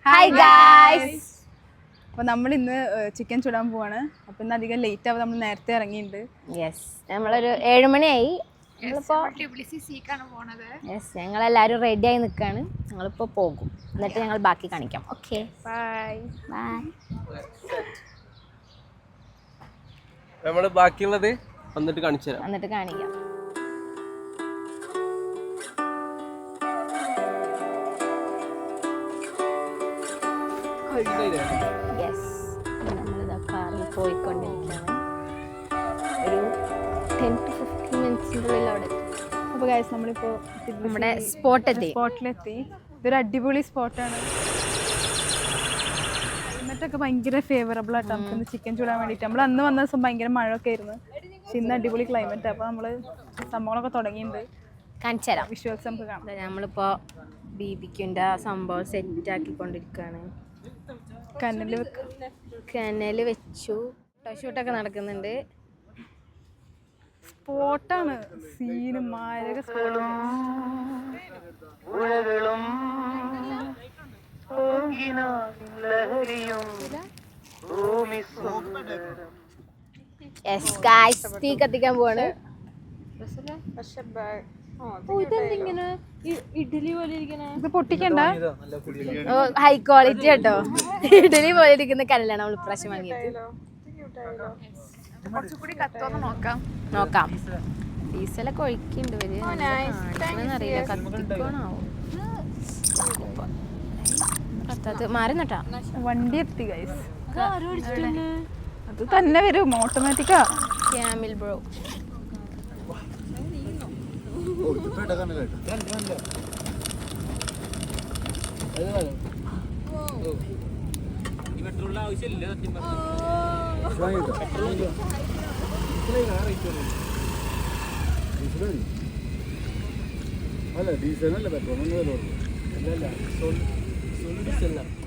Hi guys. അപ്പോൾ നമ്മൾ ഇന്ന് ചിക്കൻ ചുടാൻ പോവാണ്. അപ്പോൾ ഇന്ന് അധികം ലേറ്റ് ആവും, നമ്മൾ നേരത്തെ ഇറങ്ങിയിട്ടുണ്ട്. യെസ്, നമ്മളൊരു 7 മണിയായി. ഞങ്ങളെല്ലാവരും റെഡി ആയി നിൽക്കുകയാണ്. ഞങ്ങളിപ്പോൾ പോകും, എന്നിട്ട് ഞങ്ങൾ ബാക്കി കാണിക്കാം. Okay, bye bye. നമ്മൾ ബാക്കിയുള്ളത് വന്നിട്ട് കാണിച്ചു തരാം. എന്നിട്ട് കാണിക്കാം. യെസ്, നമ്മളിതാ കാറിൽ പോയിക്കൊണ്ടിരിക്കുകയാണ്. ഒരു 10 to 15 മിനിറ്റ്സിൻ്റെ ഉള്ളിൽ അവിടെ എത്തും. അപ്പോൾ ഗൈസ് നമ്മളിപ്പോൾ നമ്മുടെ സ്പോട്ടിലെത്തി. ഇതൊരു അടിപൊളി സ്പോട്ടാണ്. ക്ലൈമറ്റൊക്കെ ഭയങ്കര ഫേവറബിൾ ആട്ടോ നമുക്ക് ചിക്കൻ ചൂടാൻ വേണ്ടിയിട്ട്. നമ്മൾ അന്ന് വന്ന ദിവസം ഭയങ്കര മഴയൊക്കെ ആയിരുന്നു, പക്ഷെ ഇന്ന് അടിപൊളി ക്ലൈമറ്റ്. അപ്പോൾ നമ്മൾ സംഭവങ്ങളൊക്കെ തുടങ്ങിയിട്ടുണ്ട്, കാണിച്ചു തരാം. വിഷ്വൽസ് നമുക്ക് കാണാം. നമ്മളിപ്പോൾ ബിബിക്യൂൻ്റെ സംഭവം സെറ്റാക്കിക്കൊണ്ടിരിക്കുകയാണ്. കനൽ വെച്ചു, ഷൂട്ടൊക്കെ നടക്കുന്നുണ്ട്. സ്പോട്ടാണ്, സീന് മാരക സ്പോട്ട്. യെസ് ഗായ്സ്, തീ കത്തിക്കാൻ പോവാണ്. ഇഡ്ഡലി പോലെ ഇത് പൊട്ടിക്കണ്ട, ഹൈ ക്വാളിറ്റി കേട്ടോ. ഇഡ്ഡലി പോലെ ഇരിക്കുന്ന കനലാണ് നമ്മൾ ഇപ്രാവശ്യം വാങ്ങിയത്. നോക്കാം. ഡീസലൊക്കെ ഒഴിക്കുന്നുണ്ട് ഇവര്, അറിയില്ല കത്തിക്കോണാവോ. മാറുന്നട്ടാ, വണ്ടി എത്തി ഗൈസ്. അത് തന്നെ വരും, ഓട്ടോമാറ്റിക്കാ. ക്യാമിൽ ബ്രോ.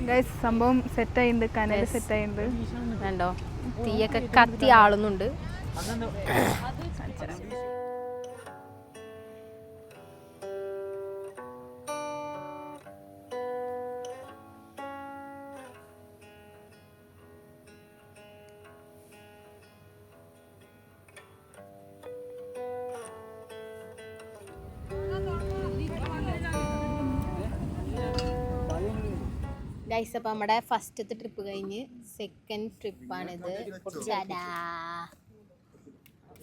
ഗൈസ് സംഭവം സെറ്റ് ആയിട്ടുണ്ട്, കനൽ സെറ്റ് ആയിട്ടുണ്ട്. വേണ്ടോ, തീയൊക്കെ കത്തി ആളുന്നുണ്ട്. ഗൈസ്, അപ്പോൾ നമ്മുടെ ഫസ്റ്റത്തെ ട്രിപ്പ് കഴിഞ്ഞ് സെക്കൻഡ് ട്രിപ്പാണിത്.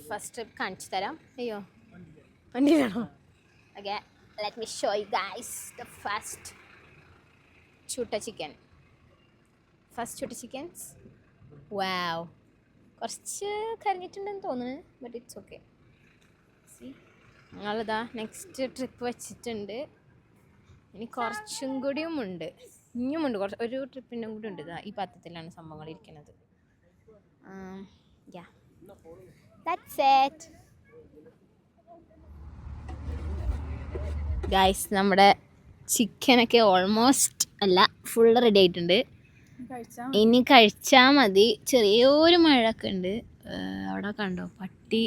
ഫസ്റ്റ് ട്രിപ്പ് കാണിച്ചു തരാം. അയ്യോ, വണ്ടി വേണോ? Okay, let me show you guys the first ചൂട്ട ചിക്കൻ. ഫസ്റ്റ് ചൂട്ട ചിക്കൻസ്. വാവ്, കുറച്ച് കരിഞ്ഞിട്ടുണ്ടെന്ന് തോന്നുന്നു, ബട്ട് ഇറ്റ്സ് ഓക്കെ. ഞങ്ങളിതാ നെക്സ്റ്റ് ട്രിപ്പ് വെച്ചിട്ടുണ്ട്. ഇനി കുറച്ചും കൂടിയും ഉണ്ട്, ഇനിയുമുണ്ട് കുറച്ച്. ഒരു ട്രിപ്പിൻ്റെ കൂടി ഉണ്ട്. ഈ പാത്രത്തിലാണ് സംഭവങ്ങൾ ഇരിക്കുന്നത്. ഗൈസ്, നമ്മുടെ ചിക്കനൊക്കെ ഓൾമോസ്റ്റ് അല്ല ഫുൾ റെഡി ആയിട്ടുണ്ട്. ഇനി കഴിച്ചാൽ മതി. ചെറിയൊരു മഴയൊക്കെ ഉണ്ട്. അവിടെ കണ്ടോ, പട്ടി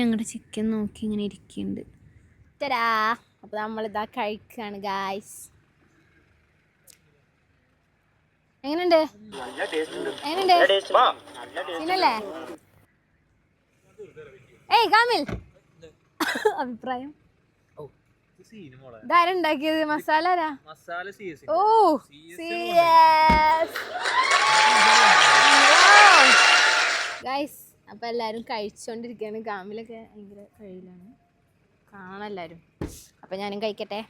ഞങ്ങളുടെ ചിക്കൻ നോക്കി ഇങ്ങനെ ഇരിക്കുന്നുണ്ട്. തരാ. അപ്പോൾ നമ്മളിതാ കഴിക്കുകയാണ് ഗൈസ്. എങ്ങനെയുണ്ട്? സീനല്ലേ? ഏയ് കാമിൽ, അഭിപ്രായം? ഇതാരുണ്ടാക്കിയത്? മസാല ആരാ? ഓ ഗൈസ്, അപ്പൊ എല്ലാരും കഴിച്ചോണ്ടിരിക്കുകയാണ്. കാമിലൊക്കെ ഭയങ്കര കഴിയിലാണ്, കാണാൻ എല്ലാരും. അപ്പൊ ഞാനും കഴിക്കട്ടെ.